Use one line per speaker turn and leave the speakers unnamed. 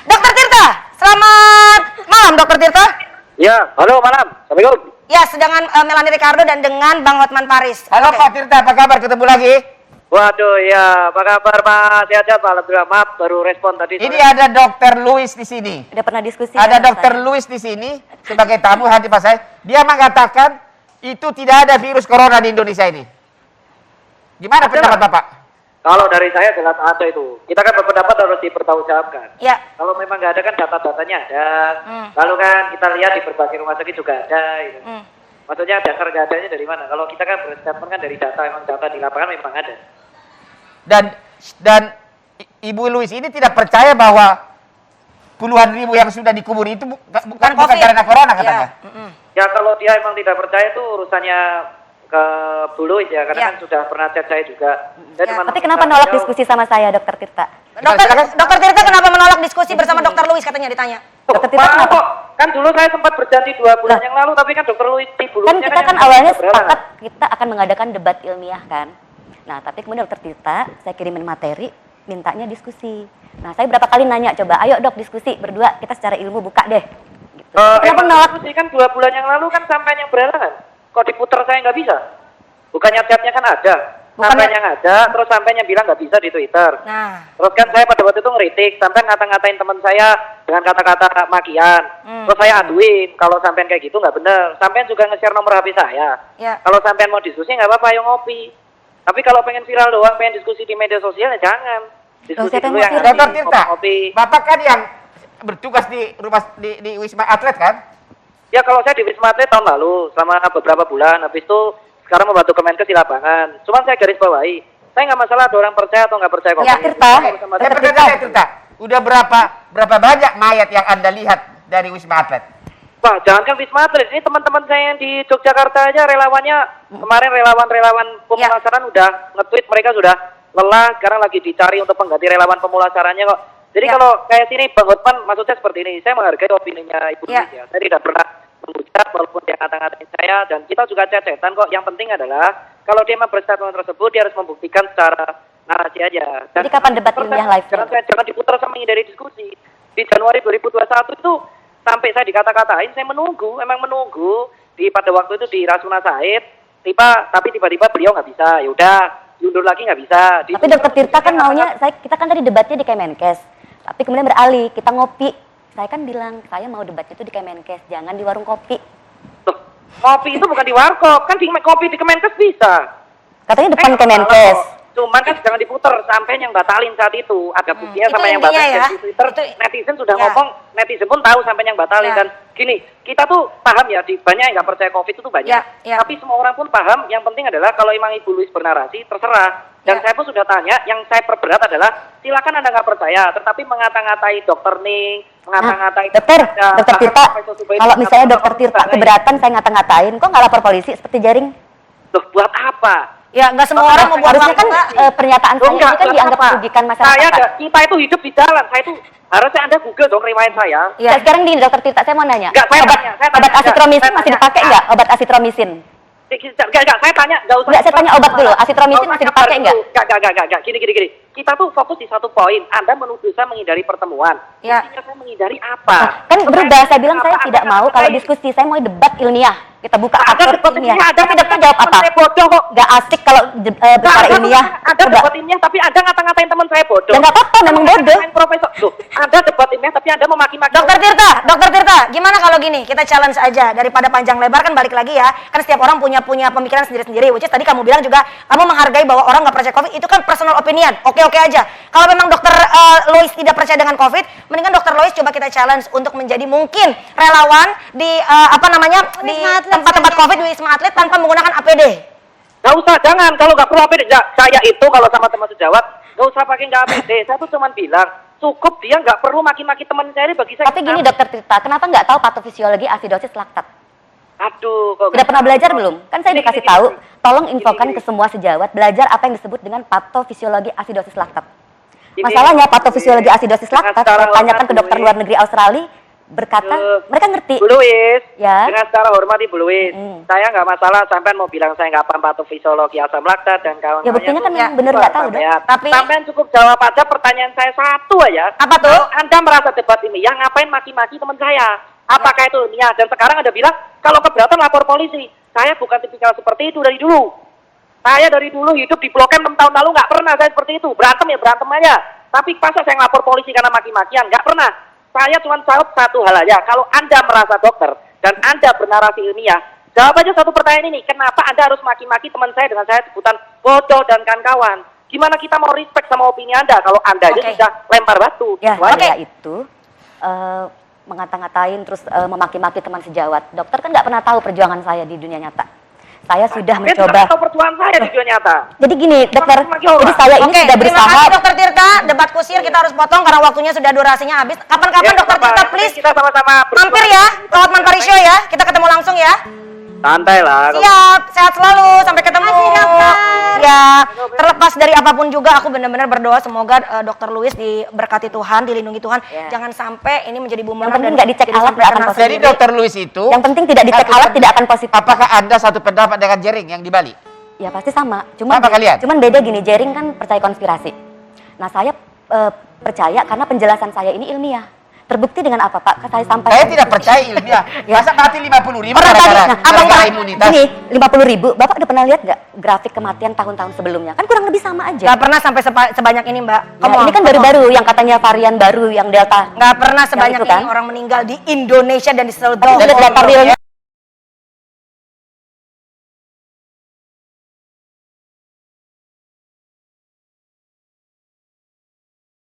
Dokter Tirta, selamat malam Dokter Tirta.
Ya, halo malam. Assalamualaikum.
Ya, sedangkan Melani Ricardo dan dengan Bang Hotman Paris.
Halo
Oke.
Pak Tirta, apa kabar? Ketemu lagi.
Waduh, ya, apa kabar Mas? Sehat-sehat Pak. Alhamdulillah, maaf baru respon tadi.
Ini ada Dokter Louis di sini.
Udah pernah diskusi.
Ada
dengan
Dokter
saya.
Louis di sini sebagai tamu hadir pas saya. Dia mengatakan itu tidak ada virus corona di Indonesia ini. Gimana
Ada.
pendapat Bapak?
Kalau dari saya jelas ada itu. Kita kan berpendapat harus dipertanggungjawabkan.
Ya.
Kalau memang nggak ada kan data-datanya ada. Lalu kan kita lihat di berbagai rumah sakit juga ada. Gitu. Maksudnya dasar nggak adanya dari mana? Kalau kita kan berstatement kan dari data, emang data di lapangan memang ada.
Dan Ibu Louis ini tidak percaya bahwa puluhan ribu yang sudah dikubur itu bukan
COVID.
karena corona katanya.
Ya.
Ya kalau dia emang tidak percaya itu urusannya ke Bu Louis ya, karena
Ya.
kan sudah pernah chat saya juga. Saya
Ya,
cuma
Tapi kenapa
meminta
nolak
beliau-
diskusi sama saya, Dokter Tirta?
Dokter Tirta kenapa menolak diskusi bersama Dokter Louis katanya ditanya?
Dokter Tirta
Maaf
kenapa?
kok, kan dulu saya sempat berjanji 2 bulan yang lalu, tapi kan Dokter Louis di
Kan
Louisnya
kita kan
yang
awalnya
berhalangan.
sepakat kita akan mengadakan debat ilmiah kan. Nah, tapi kemudian Dokter Tirta saya kirimin materi, mintanya diskusi. Nah, saya berapa kali nanya, coba ayo dok diskusi berdua, kita secara ilmu buka deh. Gitu. Kenapa
Emang
nolak?
diskusi kan 2 bulan yang lalu kan sampai yang berhalangan. Kok diputer saya nggak bisa? Bukannya chatnya kan ada. Sampai yang ada, terus sampai yang bilang nggak bisa di Twitter.
Nah,
Terus kan saya pada waktu itu ngeritik, sampai ngata-ngatain teman saya dengan kata-kata makian. Terus saya aduin, kalau sampean kayak gitu nggak bener. Sampean juga nge-share nomor HP saya.
Ya.
Kalau sampean mau diskusi nggak apa-apa, ayo ngopi. Tapi kalau pengen viral doang, pengen diskusi di media sosial ya jangan. Diskusi
siapa yang
dulu
mau
yang
viral?
Dokter
asli,
Tirta,
ngopi.
Bapak kan yang bertugas di rumah di Wisma Atlet kan?
Ya kalau saya di Wisma Atlet tahun lalu, selama beberapa bulan, habis itu sekarang membantu Kemenkes di lapangan. Cuman saya garis bawahi, saya nggak masalah ada orang percaya atau nggak percaya
Ya,
COVID.
Tirta.
Sama
Saya
saya
pernah tanya Tirta, udah berapa banyak mayat yang Anda lihat dari Wisma Atlet?
Wah, jangankan Wisma Atlet, ini teman-teman saya yang di Yogyakarta aja relawannya, kemarin relawan pemulasaran udah nge-tweet mereka sudah lelah, sekarang lagi dicari untuk pengganti relawan pemulasarannya kok. Jadi
Ya.
kalau kayak sini Bang Hotman maksudnya seperti ini, saya menghargai opininya Ibu
Ya.
Louis ya. Saya tidak pernah menghujat walaupun dia ngata-ngatain saya, dan kita juga cecetan kok. Yang penting adalah kalau dia memang berstatement tersebut, dia harus membuktikan secara narasi aja.
Jadi kapan debat ilmiah live?
Jangan diputar sama menghindari diskusi. Di Januari 2021 itu sampai saya dikata-katain, saya menunggu, emang menunggu pada waktu itu di Rasuna Said, tapi tiba-tiba beliau nggak bisa, yaudah diundur lagi nggak bisa.
Tapi Dokter Tirta kan maunya, kita kan tadi debatnya di Kemenkes. Tapi kemudian beralih, kita ngopi. Saya kan bilang, saya mau debatnya itu di Kemenkes, jangan di warung kopi.
Loh, kopi itu bukan di warkop, kan di kopi di Kemenkes bisa.
Katanya depan
nggak
Kemenkes.
masalah kok. Cuman kan jangan diputer sampai yang batalin saat itu. Ada buktinya
Itu
sama yang
intinya
batalin
ya.
di Twitter.
Itu-
Netizen sudah
ya.
ngomong, netizen pun tahu sampai yang batalin.
Ya.
Dan gini, kita tuh paham ya, banyak yang nggak percaya COVID itu banyak.
Ya.
Tapi semua orang pun paham, yang penting adalah kalau emang Ibu Louis bernarasi, terserah. Dan
Ya.
saya pun sudah tanya, yang saya perberat adalah, silakan Anda nggak percaya, tetapi mengata-ngatai Dokter Ning, mengata-ngatai...
Dokter
bahkan
Tirta,
Profesor Zubairi,
kalau misalnya Dokter
mengata-ngatai
Tirta
orang lain.
keberatan saya ngata-ngatain, kok nggak lapor polisi seperti Jaring?
Loh, buat apa?
ya nggak semua orang mau buat
Harusnya kan pernyataan saya ini kan
buat
dianggap
apa?
merugikan
Saya
masyarakat.
kita itu hidup di jalan. Saya itu harusnya Anda Google dong riwayat saya.
Ya.
Nah, sekarang di Dokter Tirta saya mau nanya,
Nggak, saya
obat,
tanya,
obat asitromisin
saya
masih
tanya.
dipakai nggak? Obat asitromisin?
Enggak, saya tanya, enggak usah.
Nggak, saya tanya obat dulu. Asitromisin masih dipakai nggak?
Enggak. Gini. Kita tuh fokus di satu poin. Anda menuduh saya menghindari pertemuan.
Ya.
Intinya saya menghindari apa?
Kan berubah, saya bilang saya
Apa?
tidak
Anda
mau kalau
ngapain?
diskusi, saya mau debat ilmiah. Kita buka
Ada
aktor
debat
ilmiah.
ilmiah, ada
Tapi dokter jawab apa?
teman saya bodoh kok.
Nggak asik kalau bicara ilmiah.
Ada
Coba.
debat ilmiah tapi Anda ngata-ngatain teman saya bodoh.
Ya nggak apa-apa, memang bodoh.
Profesor, loh, Anda debat ilmiah tapi Anda memaki-maki.
Dokter Tirta, gimana kalau gini? Kita challenge aja daripada panjang lebar kan balik lagi ya. Kan setiap orang punya pemikiran sendiri-sendiri. Which is tadi kamu bilang juga kamu menghargai bahwa orang nggak percaya COVID itu kan personal opinion. Oke aja. Kalau memang Dokter Louis tidak percaya dengan COVID, mendingan Dokter Louis coba kita challenge untuk menjadi mungkin relawan di di tempat-tempat COVID di Wisma Atlet tanpa menggunakan APD.
Nggak usah, jangan. Kalau nggak perlu APD, saya itu kalau sama teman sejawat, nggak usah pakai nggak APD. Saya tuh cuma bilang, cukup dia nggak perlu maki-maki teman saya ini bagi saya.
Tapi gini Dokter Tirta, kenapa nggak tahu patofisiologi asidosis laktat?
Aduh, kok
Udah pernah belajar belum? Kan saya
Gini,
dikasih
gini,
tahu,
gini.
tolong infokan
Gini,
ke semua sejawat belajar apa yang disebut dengan patofisiologi asidosis laktat.
Gini,
Masalahnya patofisiologi asidosis
dengan
laktat,
secara
saya tanyakan ke
lengkap
dokter
ini.
luar negeri Australia, berkata, mereka ngerti.
Bu Louis,
Ya.
dengan secara hormat Ibu Louis,
Mm.
saya nggak masalah sampean mau bilang saya nggak paham patofisiologi asam laktat dan kawan-kawannya.
Ya buktinya kan
itu.
memang bener nggak tahu dong.
Tapi-
sampean cukup jawab aja pertanyaan saya satu aja.
Apa tuh?
Kalau Anda merasa debat ini, yang ngapain maki-maki teman saya? Apakah itu ilmiah? Dan sekarang Anda bilang kalau keberatan lapor polisi. Saya bukan tipikal seperti itu dari dulu. Saya dari dulu hidup di Blok M 6 tahun lalu nggak pernah saya seperti itu. Berantem ya berantem aja. Tapi masa saya ngelapor polisi karena maki-makian? Nggak pernah. Saya cuma jawab satu hal aja. Kalau Anda merasa dokter dan Anda bernarasi ilmiah, jawab aja satu pertanyaan ini. Kenapa Anda harus maki-maki teman saya dengan saya sebutan bodoh dan kawan-kawan? Gimana kita mau respect sama opini Anda kalau Anda aja
Oke.
sudah lempar batu?
Ya,
Itu aja.
saya itu mengata-ngatain terus memaki-maki teman sejawat. Dokter kan nggak pernah tahu perjuangan saya di dunia nyata. Saya sudah
Saya
mencoba.
tahu perjuangan saya di dunia nyata.
Jadi gini, dokter.
Maki-maki orang.
Jadi saya ini
Oke,
sudah
terima
berusaha.
kasih Dokter Tirta. Debat kusir kita harus potong karena waktunya sudah durasinya habis. Kapan-kapan
Ya,
Dokter
apa-apa.
Tirta
Yang
please
penting kita sama-sama
mampir ya ke Hotman Paris Show ya. Kita ketemu langsung ya.
Santai lah.
Siap, sehat selalu, sampai ketemu. Ya, terlepas dari apapun juga aku benar-benar berdoa semoga Dokter Louis diberkati Tuhan, dilindungi Tuhan.
Ya.
Jangan sampai ini menjadi bumerang.
Yang penting
dan
nggak dicek
jadi
alat,
sampai
nggak akan
kena
positif.
Jadi
sendiri.
Dokter Louis itu,
Yang penting tidak dicek alat tidak akan positif.
apakah Anda satu pendapat dengan Jering yang di Bali?
Ya pasti sama. Cuman
Apa kalian?
Cuman beda gini, Jering kan percaya konspirasi. Nah saya percaya karena penjelasan saya ini ilmiah. Terbukti dengan apa Pak? Saya sampaikan.
Saya tidak percaya ilmiah.
Ya.
Masa mati 50.000
Pernah tadi,
gara-gara
nah, abang
gara-gara
Pak,
imunitas?
ini 50.000. Bapak udah pernah lihat nggak grafik kematian tahun-tahun sebelumnya? Kan kurang lebih sama aja.
Nggak pernah sampai sebanyak ini Mbak.
Ya, ini kan baru-baru yang katanya varian baru yang Delta.
Nggak pernah sebanyak
itu kan?
ini orang meninggal di Indonesia dan di seluruh
Tapi udah lihat data realnya.